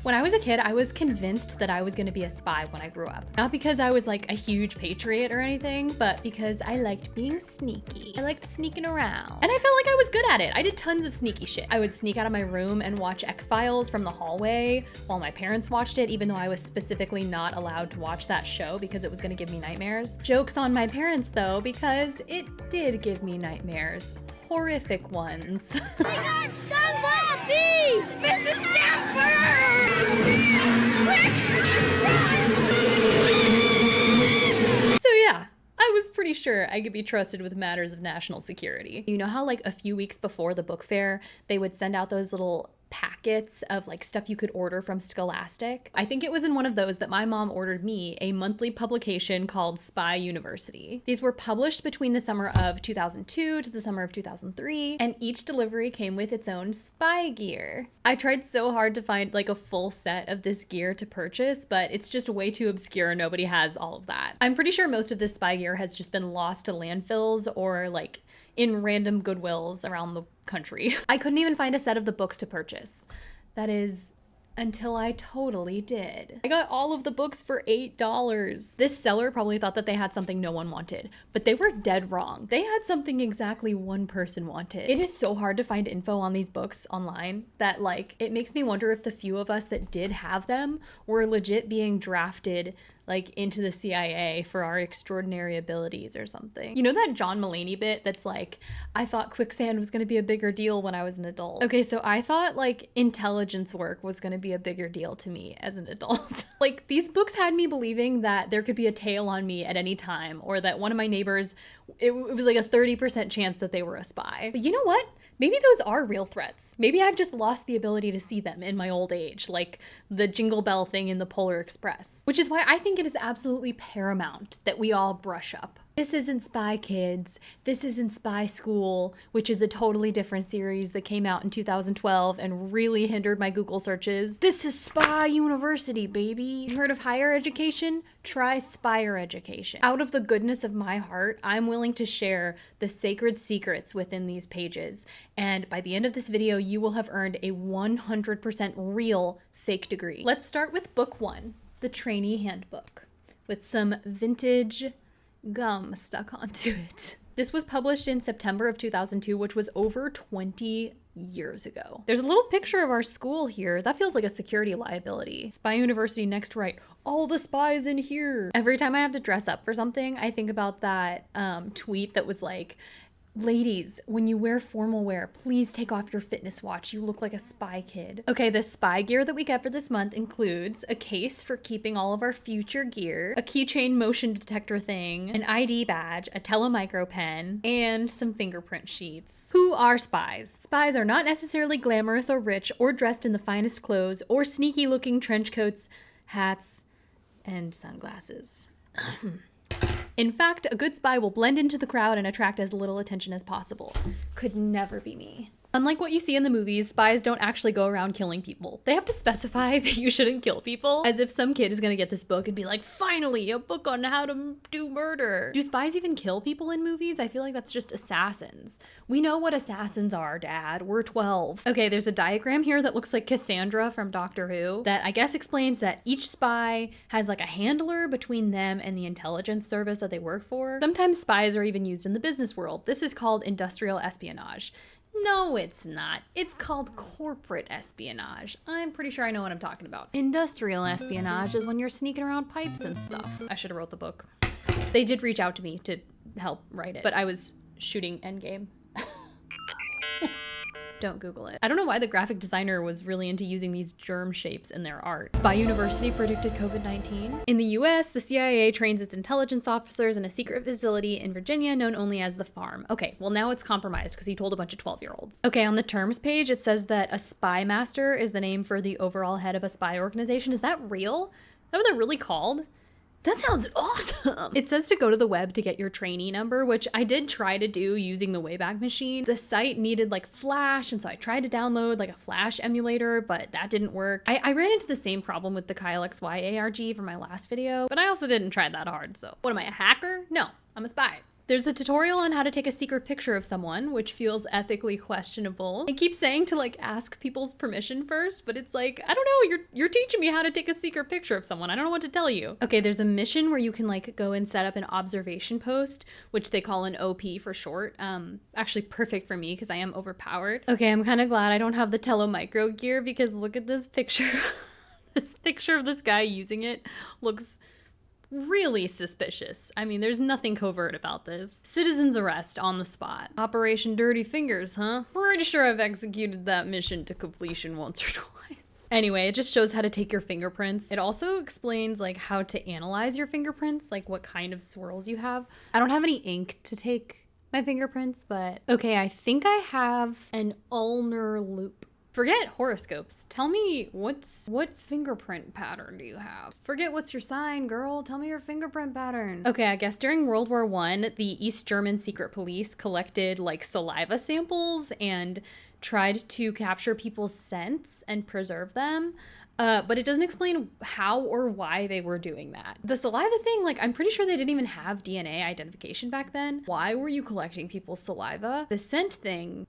When I was a kid, I was convinced that I was gonna be a spy when I grew up. Not because I was like a huge patriot or anything, but because I liked being sneaky. I liked sneaking around. And I felt like I was good at it. I did tons of sneaky shit. I would sneak out of my room and watch X-Files from the hallway while my parents watched it, even though I was specifically not allowed to watch that show because it was gonna give me nightmares. Joke's on my parents though, because it did give me nightmares. Horrific ones. We got stung by a bee! Mrs. So yeah, I was pretty sure I could be trusted with matters of national security. You know how like a few weeks before the book fair, they would send out those little packets of like stuff you could order from Scholastic? I think it was in one of those that my mom ordered me a monthly publication called Spy University. These were published between the summer of 2002 to the summer of 2003, and each delivery came with its own spy gear. I tried so hard to find like a full set of this gear to purchase, but it's just way too obscure. Nobody has all of that. I'm pretty sure most of this spy gear has just been lost to landfills or like in random Goodwills around the country. I couldn't even find a set of the books to purchase. That is, until I totally did. I got all of the books for $8. This seller probably thought that they had something no one wanted, but they were dead wrong. They had something exactly one person wanted. It is so hard to find info on these books online that like, it makes me wonder if the few of us that did have them were legit being drafted like into the CIA for our extraordinary abilities or something. You know that John Mulaney bit that's like, I thought quicksand was gonna be a bigger deal when I was an adult. Okay, so I thought like intelligence work was gonna be a bigger deal to me as an adult. Like these books had me believing that there could be a tail on me at any time, or that one of my neighbors, it was like a 30% chance that they were a spy. But you know what? Maybe those are real threats. Maybe I've just lost the ability to see them in my old age, like the Jingle Bell thing in the Polar Express. Which is why I think it is absolutely paramount that we all brush up. This isn't Spy Kids, this isn't Spy School, which is a totally different series that came out in 2012 and really hindered my Google searches. This is Spy University, baby. You heard of higher education? Try Spire Education. Out of the goodness of my heart, I'm willing to share the sacred secrets within these pages. And by the end of this video, you will have earned a 100% real fake degree. Let's start with book 1, the Trainee Handbook, with some vintage gum stuck onto it. This was published in September of 2002, which was over 20 years ago. There's a little picture of our school here. That feels like a security liability. Spy University next right. All the spies in here. Every time I have to dress up for something, I think about that tweet that was like, ladies, when you wear formal wear, please take off your fitness watch. You look like a spy kid. Okay, the spy gear that we get for this month includes a case for keeping all of our future gear, a keychain motion detector thing, an ID badge, a telemicro pen, and some fingerprint sheets. Who are spies? Spies are not necessarily glamorous or rich or dressed in the finest clothes or sneaky looking trench coats, hats, and sunglasses. In fact, a good spy will blend into the crowd and attract as little attention as possible. Could never be me. Unlike what you see in the movies, spies don't actually go around killing people. They have to specify that you shouldn't kill people, as if some kid is gonna get this book and be like, finally, a book on how to do murder. Do spies even kill people in movies? I feel like that's just assassins. We know what assassins are, Dad. We're 12. Okay, there's a diagram here that looks like Cassandra from Doctor Who that I guess explains that each spy has like a handler between them and the intelligence service that they work for. Sometimes spies are even used in the business world. This is called industrial espionage. No, it's not. It's called corporate espionage. I'm pretty sure I know what I'm talking about. Industrial espionage is when you're sneaking around pipes and stuff. I should have wrote the book. They did reach out to me to help write it, but I was shooting Endgame. Don't Google it. I don't know why the graphic designer was really into using these germ shapes in their art. Spy University predicted COVID-19. In the US, the CIA trains its intelligence officers in a secret facility in Virginia known only as the Farm. Okay, well now it's compromised because he told a bunch of 12-year-olds. Okay, on the terms page, it says that a spy master is the name for the overall head of a spy organization. Is that real? Is that what they're really called? That sounds awesome. It says to go to the web to get your trainee number, which I did try to do using the Wayback Machine. The site needed like Flash, and so I tried to download like a Flash emulator, but that didn't work. I ran into the same problem with the Kyle XY ARG for my last video, but I also didn't try that hard, so. What am I, a hacker? No, I'm a spy. There's a tutorial on how to take a secret picture of someone, which feels ethically questionable. I keep saying to like ask people's permission first, but it's like, I don't know, you're teaching me how to take a secret picture of someone. I don't know what to tell you. Okay, there's a mission where you can like go and set up an observation post, which they call an OP for short. Actually perfect for me because I am overpowered. Okay, I'm kind of glad I don't have the telemicro gear because look at this picture. This picture of this guy using it looks really suspicious. I mean, there's nothing covert about this. Citizen's arrest on the spot. Operation Dirty Fingers, huh? Pretty sure I've executed that mission to completion once or twice. Anyway, it just shows how to take your fingerprints. It also explains like how to analyze your fingerprints, like what kind of swirls you have. I don't have any ink to take my fingerprints, but okay, I think I have an ulnar loop. Forget horoscopes. Tell me what fingerprint pattern do you have? Forget what's your sign, girl. Tell me your fingerprint pattern. Okay, I guess during World War I, the East German secret police collected like saliva samples and tried to capture people's scents and preserve them. But it doesn't explain how or why they were doing that. The saliva thing, like, I'm pretty sure they didn't even have DNA identification back then. Why were you collecting people's saliva? The scent thing,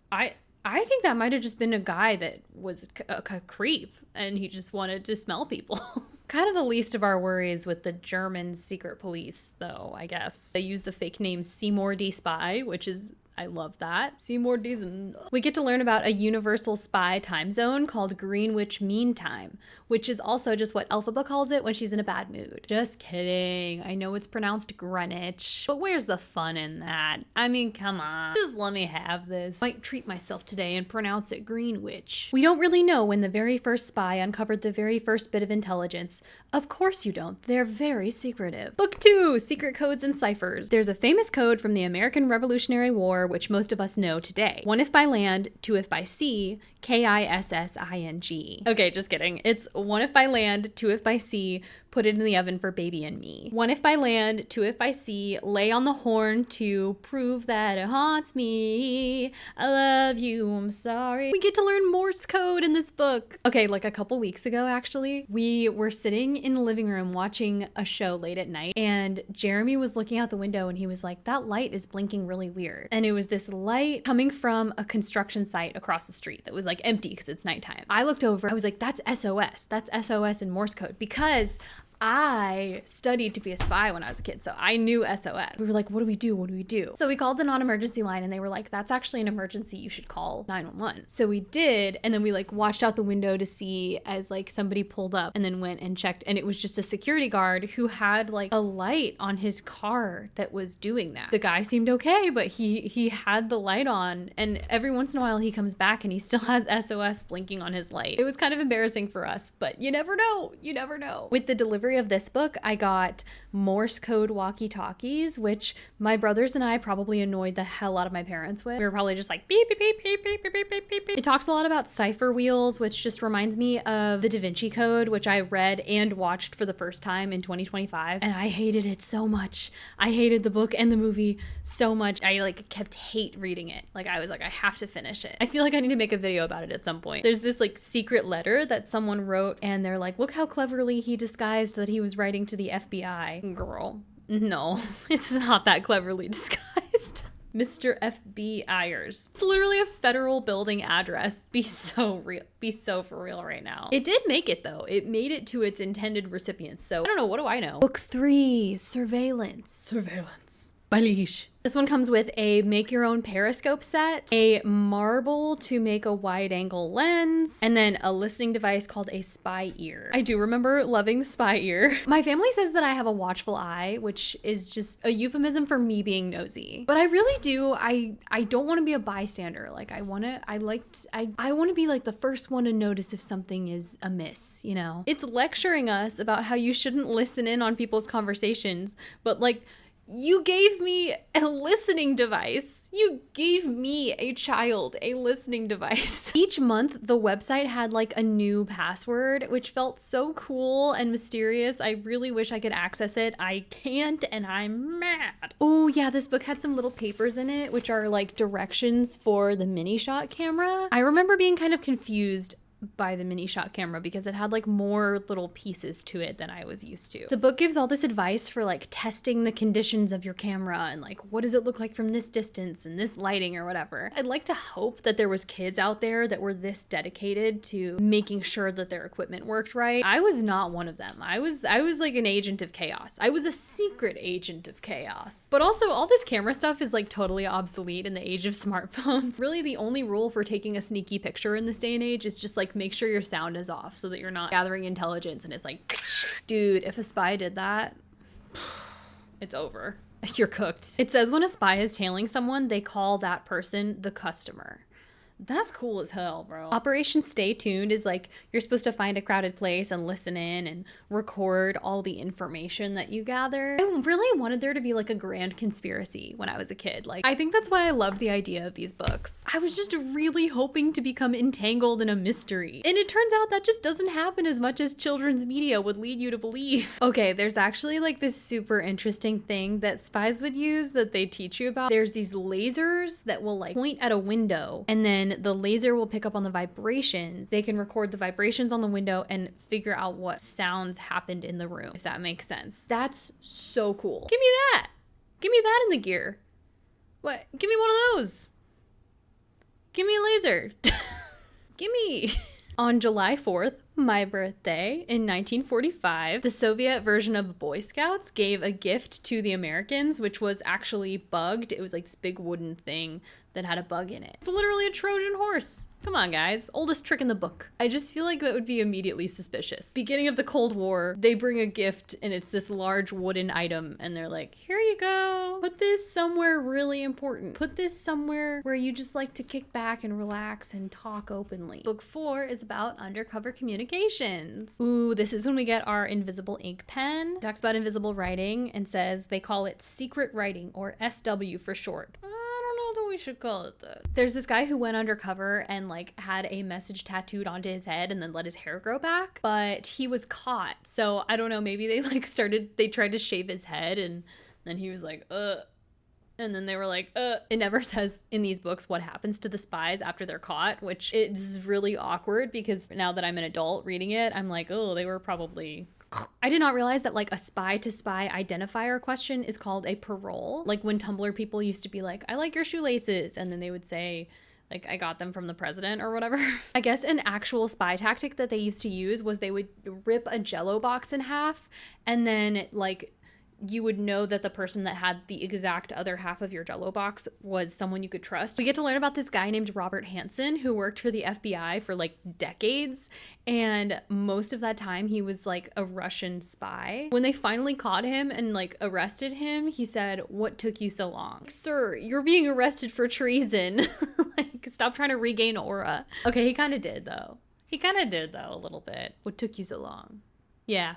I think that might have just been a guy that was a creep and he just wanted to smell people. Kind of the least of our worries with the German secret police, though, I guess. They use the fake name Seymour D. Spy, which is, I love that. Seymour D's. We get to learn about a universal spy time zone called Greenwich Mean Time, which is also just what Elphaba calls it when she's in a bad mood. Just kidding. I know it's pronounced Greenwich, but where's the fun in that? I mean, come on. Just let me have this. Might treat myself today and pronounce it Greenwich. We don't really know when the very first spy uncovered the very first bit of intelligence. Of course you don't. They're very secretive. Book 2, Secret Codes and Ciphers. There's a famous code from the American Revolutionary War which most of us know today. 1 if by land, 2 if by sea, KISSING. Okay, just kidding. It's 1 if by land, 2 if by sea, put it in the oven for baby and me. 1 if by land, 2 if by sea, lay on the horn to prove that it haunts me. I love you, I'm sorry. We get to learn Morse code in this book. Okay, like a couple weeks ago, actually, we were sitting in the living room watching a show late at night, and Jeremy was looking out the window and he was like, that light is blinking really weird. And it was this light coming from a construction site across the street that was like empty because it's nighttime. I looked over, I was like, that's SOS. That's SOS in Morse code because I studied to be a spy when I was a kid, so I knew SOS. We were like, what do we do? What do we do? So we called the non-emergency line and they were like, that's actually an emergency. You should call 911. So we did. And then we like watched out the window to see as like somebody pulled up and then went and checked. And it was just a security guard who had like a light on his car that was doing that. The guy seemed okay, but he had the light on. And every once in a while he comes back and he still has SOS blinking on his light. It was kind of embarrassing for us, but you never know. You never know. With the delivery of this book, I got Morse code walkie-talkies, which my brothers and I probably annoyed the hell out of my parents with. We were probably just like beep, beep, beep, beep, beep, beep, beep, beep, beep, beep. It talks a lot about cipher wheels, which just reminds me of the Da Vinci Code, which I read and watched for the first time in 2025, and I hated it so much. I hated the book and the movie so much. I like kept hate reading it. Like I was like, I have to finish it. I feel like I need to make a video about it at some point. There's this like secret letter that someone wrote and they're like, look how cleverly he disguised that he was writing to the FBI. Girl, no, it's not that cleverly disguised. Mr. FBIers. It's literally a federal building address. Be so real. Be so for real right now. It did make it though. It made it to its intended recipients. So I don't know. What do I know? Book 3, Surveillance. Surveillance. By Leash. This one comes with a make your own periscope set, a marble to make a wide angle lens, and then a listening device called a spy ear. I do remember loving the spy ear. My family says that I have a watchful eye, which is just a euphemism for me being nosy. But I really do, I don't want to be a bystander. Like I want to be like the first one to notice if something is amiss, you know? It's lecturing us about how you shouldn't listen in on people's conversations, but like, you gave me a listening device. You gave me a child a listening device. Each month, the website had like a new password, which felt so cool and mysterious. I really wish I could access it. I can't, and I'm mad. Oh yeah, this book had some little papers in it, which are like directions for the mini shot camera. I remember being kind of confused by the mini shot camera because it had like more little pieces to it than I was used to. The book gives all this advice for like testing the conditions of your camera and like what does it look like from this distance and this lighting or whatever. I'd like to hope that there was kids out there that were this dedicated to making sure that their equipment worked right. I was not one of them. I was like an agent of chaos. I was a secret agent of chaos. But also all this camera stuff is like totally obsolete in the age of smartphones. Really the only rule for taking a sneaky picture in this day and age is just like make sure your sound is off so that you're not gathering intelligence and it's like, dude, if a spy did that, it's over. You're cooked. It says when a spy is tailing someone, they call that person the customer. That's cool as hell, bro. Operation Stay Tuned is like you're supposed to find a crowded place and listen in and record all the information that you gather. I really wanted there to be like a grand conspiracy when I was a kid. Like, I think that's why I loved the idea of these books. I was just really hoping to become entangled in a mystery. And it turns out that just doesn't happen as much as children's media would lead you to believe. Okay, there's actually like this super interesting thing that spies would use that they teach you about. There's these lasers that will like point at a window and then the laser will pick up on the vibrations. They can record the vibrations on the window and figure out what sounds happened in the room, if that makes sense. That's so cool. Give me that. Give me that in the gear. What? Give me one of those. Give me a laser. Give me. On July 4th, my birthday, in 1945, the Soviet version of Boy Scouts gave a gift to the Americans, which was actually bugged. It was like this big wooden thing that had a bug in it. It's literally a Trojan horse. Come on, guys. Oldest trick in the book. I just feel like that would be immediately suspicious. Beginning of the Cold War, they bring a gift and it's this large wooden item and they're like, here you go. Put this somewhere really important. Put this somewhere where you just like to kick back and relax and talk openly. Book 4 is about undercover communications. Ooh, this is when we get our invisible ink pen. It talks about invisible writing and says they call it secret writing, or SW for short. We should call it that. There's this guy who went undercover and like had a message tattooed onto his head and then let his hair grow back, but he was caught. So I don't know, maybe they tried to shave his head and then he was like, and then they were like, It never says in these books what happens to the spies after they're caught, which is really awkward because now that I'm an adult reading it, I'm like, oh, they were probably... I did not realize that like a spy to spy identifier question is called a parole. Like when Tumblr people used to be like, I like your shoelaces. And then they would say, like, I got them from the president or whatever. I guess an actual spy tactic that they used to use was they would rip a Jell-O box in half and then like you would know that the person that had the exact other half of your Jell-O box was someone you could trust. We get to learn about this guy named Robert Hansen who worked for the FBI for like decades, and most of that time he was like a Russian spy. When they finally caught him and like arrested him, he said, "What took you so long?" "Sir, you're being arrested for treason." Like, stop trying to regain aura. Okay, he kind of did though. A little bit. "What took you so long?" Yeah.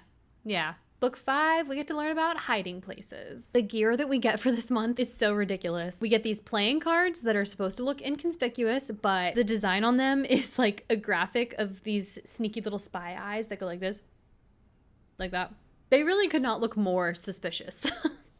Book 5, we get to learn about hiding places. The gear that we get for this month is so ridiculous. We get these playing cards that are supposed to look inconspicuous, but the design on them is like a graphic of these sneaky little spy eyes that go like this. Like that. They really could not look more suspicious.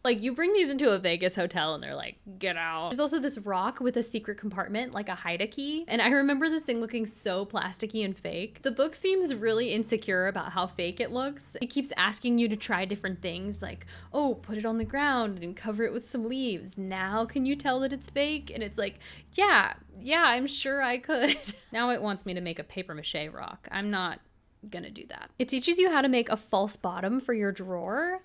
Like, you bring these into a Vegas hotel and they're like, get out. There's also this rock with a secret compartment, like a hide key. And I remember this thing looking so plasticky and fake. The book seems really insecure about how fake it looks. It keeps asking you to try different things like, oh, put it on the ground and cover it with some leaves. Now can you tell that it's fake? And it's like, yeah, I'm sure I could. Now it wants me to make a paper mache rock. I'm not gonna do that. It teaches you how to make a false bottom for your drawer.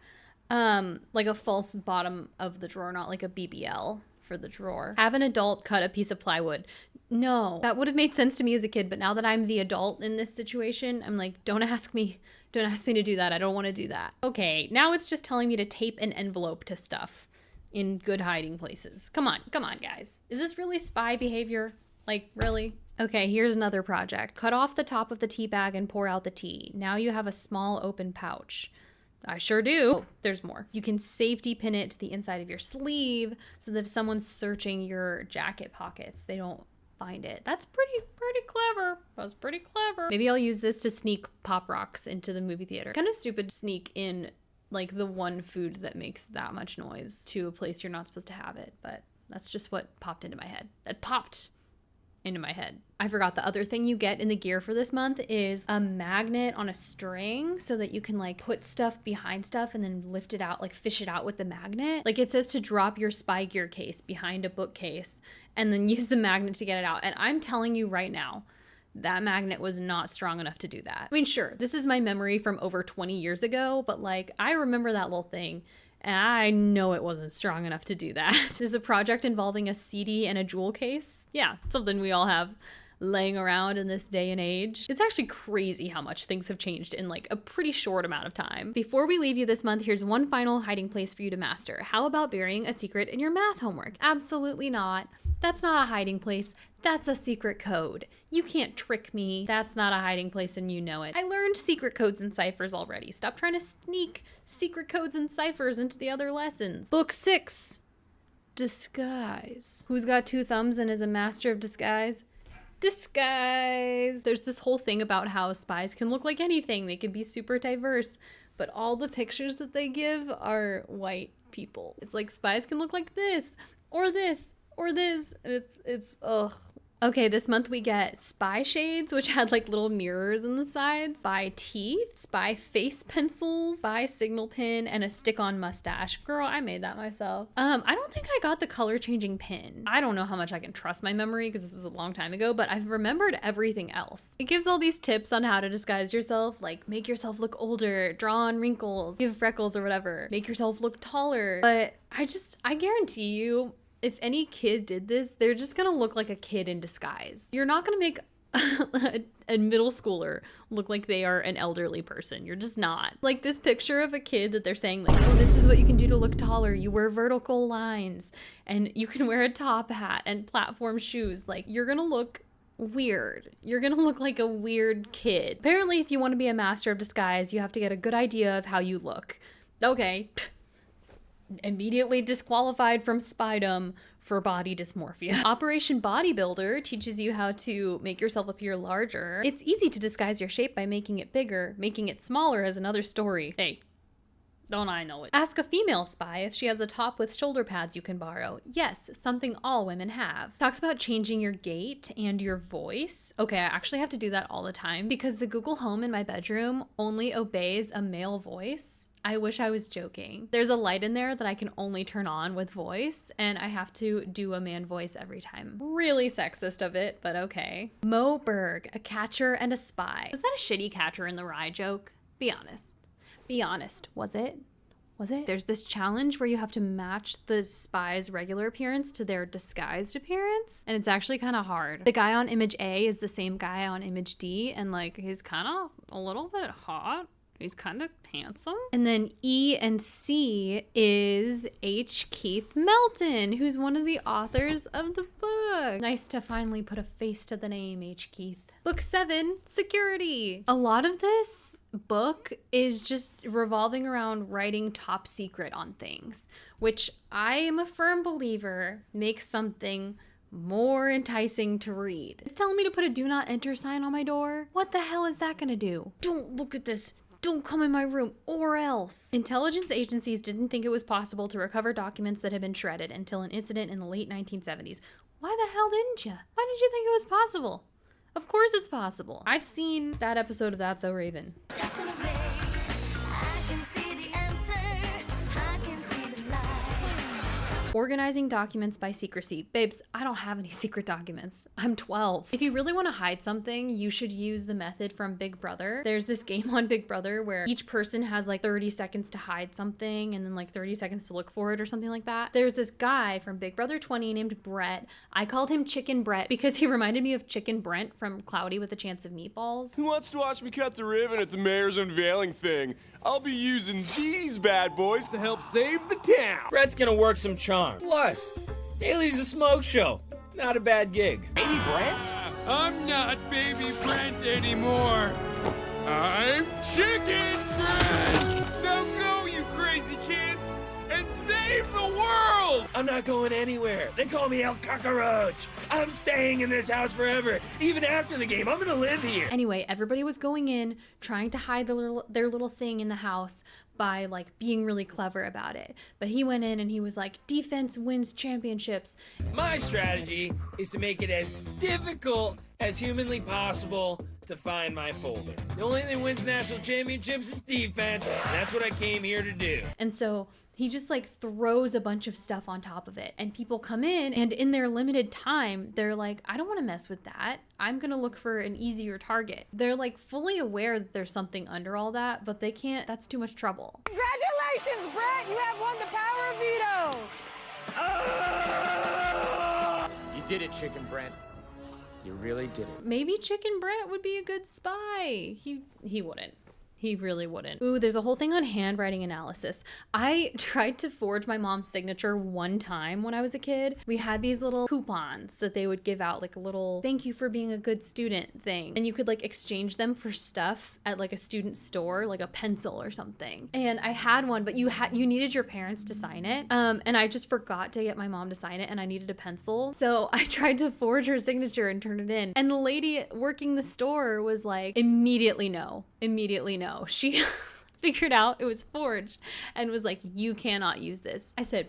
Like a false bottom of the drawer, not like a BBL for the drawer. Have an adult cut a piece of plywood. No, that would have made sense to me as a kid, but now that I'm the adult in this situation, I'm like, don't ask me to do that. I don't want to do that. Okay, now it's just telling me to tape an envelope to stuff in good hiding places. Come on, guys. Is this really spy behavior? Like, really? Okay, here's another project. Cut off the top of the tea bag and pour out the tea. Now you have a small open pouch. I sure do. Oh, there's more. You can safety pin it to the inside of your sleeve so that if someone's searching your jacket pockets, they don't find it. That's pretty clever. That's pretty clever. Maybe I'll use this to sneak Pop Rocks into the movie theater. Kind of stupid to sneak in like the one food that makes that much noise to a place you're not supposed to have it, but that's just what popped into my head. That popped into my head. I forgot the other thing you get in the gear for this month is a magnet on a string so that you can like put stuff behind stuff and then lift it out, like fish it out with the magnet. Like it says to drop your spy gear case behind a bookcase and then use the magnet to get it out. And I'm telling you right now, that magnet was not strong enough to do that. I mean, sure, this is my memory from over 20 years ago, but like I remember that little thing. And I know it wasn't strong enough to do that. There's a project involving a CD and a jewel case. Yeah, something we all have laying around in this day and age. It's actually crazy how much things have changed in like a pretty short amount of time. Before we leave you this month, here's one final hiding place for you to master. How about burying a secret in your math homework? Absolutely not. That's not a hiding place. That's a secret code. You can't trick me. That's not a hiding place and you know it. I learned secret codes and ciphers already. Stop trying to sneak secret codes and ciphers into the other lessons. Book 6, Disguise. Who's got 2 thumbs and is a master of disguise? Disguise. There's this whole thing about how spies can look like anything. They can be super diverse, but all the pictures that they give are white people. It's like spies can look like this or this or this. It's ugh. Okay, this month we get spy shades, which had like little mirrors in the sides, spy teeth, spy face pencils, spy signal pin, and a stick-on mustache. Girl, I made that myself. I don't think I got the color changing pin. I don't know how much I can trust my memory because this was a long time ago, but I've remembered everything else. It gives all these tips on how to disguise yourself, like make yourself look older, draw on wrinkles, give freckles or whatever, make yourself look taller. But I guarantee you, if any kid did this, they're just gonna look like a kid in disguise. You're not gonna make a middle schooler look like they are an elderly person. You're just not. Like this picture of a kid that they're saying like, oh, this is what you can do to look taller. You wear vertical lines and you can wear a top hat and platform shoes. Like you're gonna look weird. You're gonna look like a weird kid. Apparently, if you want to be a master of disguise, you have to get a good idea of how you look. Okay. Immediately disqualified from spydom for body dysmorphia. Operation Bodybuilder teaches you how to make yourself appear larger. It's easy to disguise your shape by making it bigger. Making it smaller is another story. Hey, don't I know it? Ask a female spy if she has a top with shoulder pads you can borrow. Yes, something all women have. Talks about changing your gait and your voice. Okay, I actually have to do that all the time because the Google Home in my bedroom only obeys a male voice. I wish I was joking. There's a light in there that I can only turn on with voice, and I have to do a man voice every time. Really sexist of it, but okay. Moberg, a catcher and a spy. Was that a shitty Catcher in the Rye joke? Be honest. Be honest. Was it? Was it? There's this challenge where you have to match the spy's regular appearance to their disguised appearance, and it's actually kind of hard. The guy on image A is the same guy on image D, and like he's kind of a little bit hot. He's kind of handsome. And then E and C is H. Keith Melton, who's one of the authors of the book. Nice to finally put a face to the name, H. Keith. Book 7, Security. A lot of this book is just revolving around writing top secret on things, which I am a firm believer makes something more enticing to read. It's telling me to put a do not enter sign on my door. What the hell is that gonna do? Don't look at this. Don't come in my room, or else. Intelligence agencies didn't think it was possible to recover documents that had been shredded until an incident in the late 1970s. Why the hell didn't you? Why did you think it was possible? Of course it's possible. I've seen that episode of That's So Raven. Organizing documents by secrecy. Babes, I don't have any secret documents. I'm 12. If you really want to hide something, you should use the method from Big Brother. There's this game on Big Brother where each person has like 30 seconds to hide something and then like 30 seconds to look for it or something like that. There's this guy from Big Brother 20 named Brett. I called him Chicken Brett because he reminded me of Chicken Brent from Cloudy with a Chance of Meatballs. Who wants to watch me cut the ribbon at the mayor's unveiling thing? I'll be using these bad boys to help save the town. Brett's gonna work some charm. Plus, Haley's a smoke show. Not a bad gig. Baby Brent? I'm not Baby Brent anymore. I'm Chicken Brent! Now go, you crazy kids, and save the world! I'm not going anywhere. They call me El Cockroach. I'm staying in this house forever. Even after the game, I'm gonna live here. Anyway, everybody was going in, trying to hide their little thing in the house by like being really clever about it. But he went in and he was like, defense wins championships. My strategy is to make it as difficult as humanly possible to find my folder. The only thing that wins national championships is defense, and that's what I came here to do. And so he just like throws a bunch of stuff on top of it, and people come in, and in their limited time, they're like, I don't want to mess with that. I'm going to look for an easier target. They're like fully aware that there's something under all that, but they can't, that's too much trouble. Congratulations, Brett! You have won the power of veto! You did it, Chicken Brent. You really did it. Maybe Chicken Brent would be a good spy. He wouldn't. He really wouldn't. Ooh, there's a whole thing on handwriting analysis. I tried to forge my mom's signature one time when I was a kid. We had these little coupons that they would give out, like a little thank you for being a good student thing. And you could like exchange them for stuff at like a student store, like a pencil or something. And I had one, but you needed your parents to sign it. And I just forgot to get my mom to sign it, and I needed a pencil. So I tried to forge her signature and turn it in. And the lady working the store was like, immediately no. She figured out it was forged and was like, you cannot use this. I said,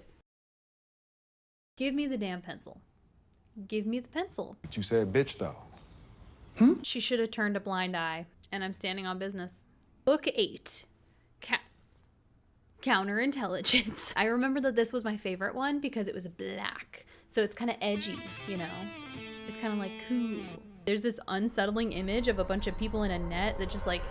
give me the damn pencil. Give me the pencil. But you said bitch though. She should have turned a blind eye, and I'm standing on business. Book 8. Counterintelligence. I remember that this was my favorite one because it was black. So it's kind of edgy, you know? It's kind of like cool. There's this unsettling image of a bunch of people in a net that just like,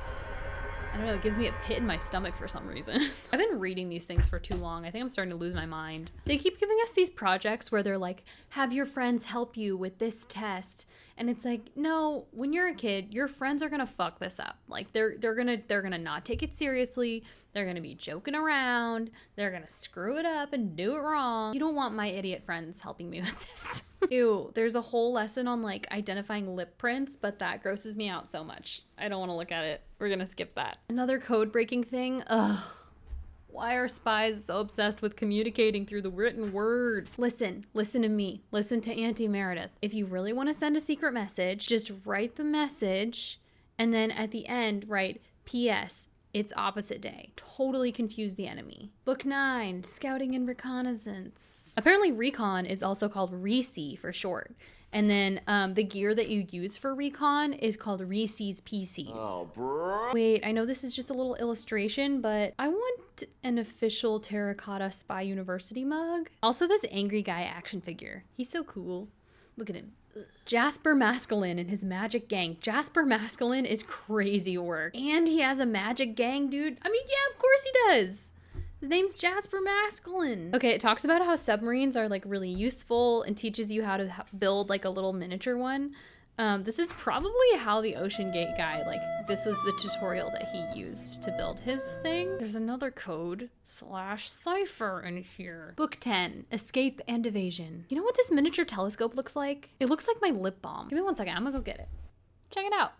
I don't know, it gives me a pit in my stomach for some reason. I've been reading these things for too long. I think I'm starting to lose my mind. They keep giving us these projects where they're like, have your friends help you with this test. And it's like, no, when you're a kid, your friends are gonna fuck this up. Like they're gonna not take it seriously. They're gonna be joking around. They're gonna screw it up and do it wrong. You don't want my idiot friends helping me with this. Ew, there's a whole lesson on like identifying lip prints, but that grosses me out so much. I don't want to look at it. We're gonna skip that. Another code breaking thing. Ugh. Why are spies so obsessed with communicating through the written word? Listen to me. Listen to Auntie Meredith. If you really want to send a secret message, just write the message and then at the end write P.S. It's opposite day. Totally confuse the enemy. Book 9, Scouting and Reconnaissance. Apparently recon is also called REC for short. And then the gear that you use for recon is called REC's PCs. Oh, bro. Wait, I know this is just a little illustration, but I want an official terracotta Spy University mug. Also this angry guy action figure. He's so cool. Look at him. Jasper Masculine and his magic gang. Jasper Masculine is crazy work. And he has a magic gang, dude. I mean, yeah, of course he does. His name's Jasper Masculine. Okay, it talks about how submarines are like really useful and teaches you how to build like a little miniature one. This is probably how the Ocean Gate guy, like this was the tutorial that he used to build his thing. There's another code /cipher in here. Book 10, Escape and Evasion. You know what this miniature telescope looks like? It looks like my lip balm. Give me 1 second, I'm gonna go get it. Check it out.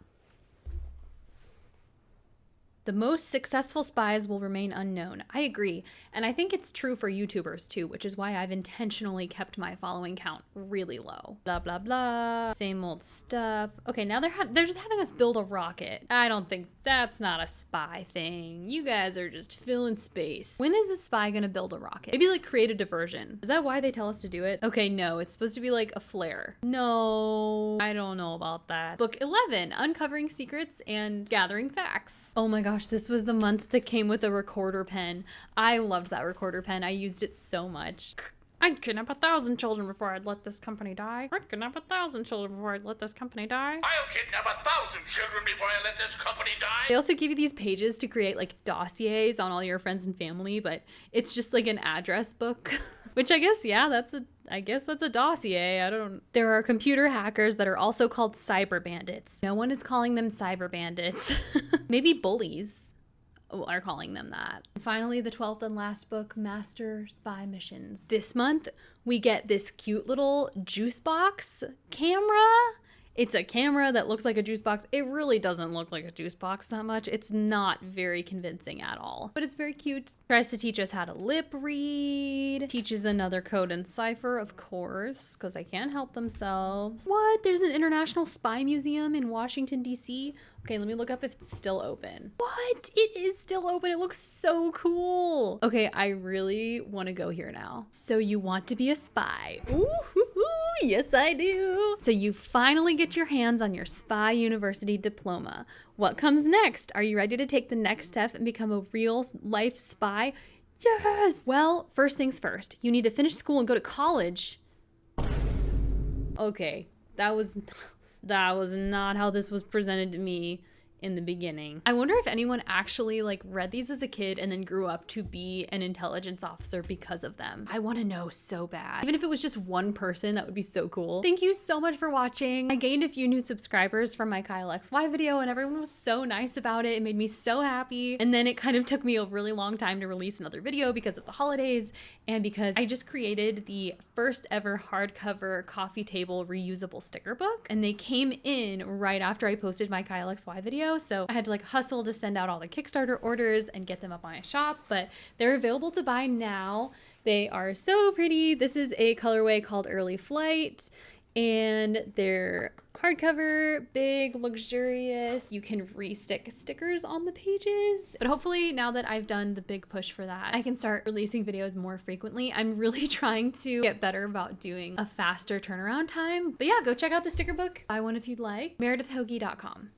The most successful spies will remain unknown. I agree. And I think it's true for YouTubers too, which is why I've intentionally kept my following count really low. Blah, blah, blah. Same old stuff. Okay, now they're just having us build a rocket. I don't think that's not a spy thing. You guys are just filling space. When is a spy gonna build a rocket? Maybe like create a diversion. Is that why they tell us to do it? Okay, no, it's supposed to be like a flare. No, I don't know about that. Book 11, Uncovering Secrets and Gathering Facts. Oh my gosh, this was the month that came with a recorder pen. I loved that recorder pen. I used it so much. I'd kidnap 1,000 children before I'd let this company die. I'd kidnap 1,000 children before I'd let this company die. I'll kidnap 1,000 children before I let this company die. They also give you these pages to create like dossiers on all your friends and family, but it's just like an address book. Which I guess, yeah, that's a dossier. I don't. There are computer hackers that are also called cyber bandits. No one is calling them cyber bandits. Maybe bullies are calling them that. Finally, the 12th and last book, Master Spy Missions. This month, we get this cute little juice box camera. It's a camera that looks like a juice box. It really doesn't look like a juice box that much. It's not very convincing at all, but it's very cute. Tries to teach us how to lip read. Teaches another code in Cipher, of course, because they can't help themselves. What? There's an International Spy Museum in Washington, D.C.? Okay, let me look up if it's still open. What? It is still open. It looks so cool. Okay, I really want to go here now. So you want to be a spy. Ooh, yes, I do. So you finally get your hands on your Spy University diploma. What comes next? Are you ready to take the next step and become a real life spy? Yes! Well, first things first. You need to finish school and go to college. Okay, that was not how this was presented to me in the beginning. I wonder if anyone actually like read these as a kid and then grew up to be an intelligence officer because of them. I want to know so bad. Even if it was just one person, that would be so cool. Thank you so much for watching. I gained a few new subscribers from my Kyle XY video and everyone was so nice about it. It made me so happy. And then it kind of took me a really long time to release another video because of the holidays and because I just created the first ever hardcover coffee table reusable sticker book and they came in right after I posted my Kyle XY video. So I had to like hustle to send out all the Kickstarter orders and get them up on my shop, but they're available to buy now. They are so pretty. This is a colorway called Early Flight and they're hardcover, big, luxurious. You can re-stick stickers on the pages. But hopefully now that I've done the big push for that, I can start releasing videos more frequently. I'm really trying to get better about doing a faster turnaround time. But yeah, go check out the sticker book. Buy one if you'd like. meredithhoagie.com.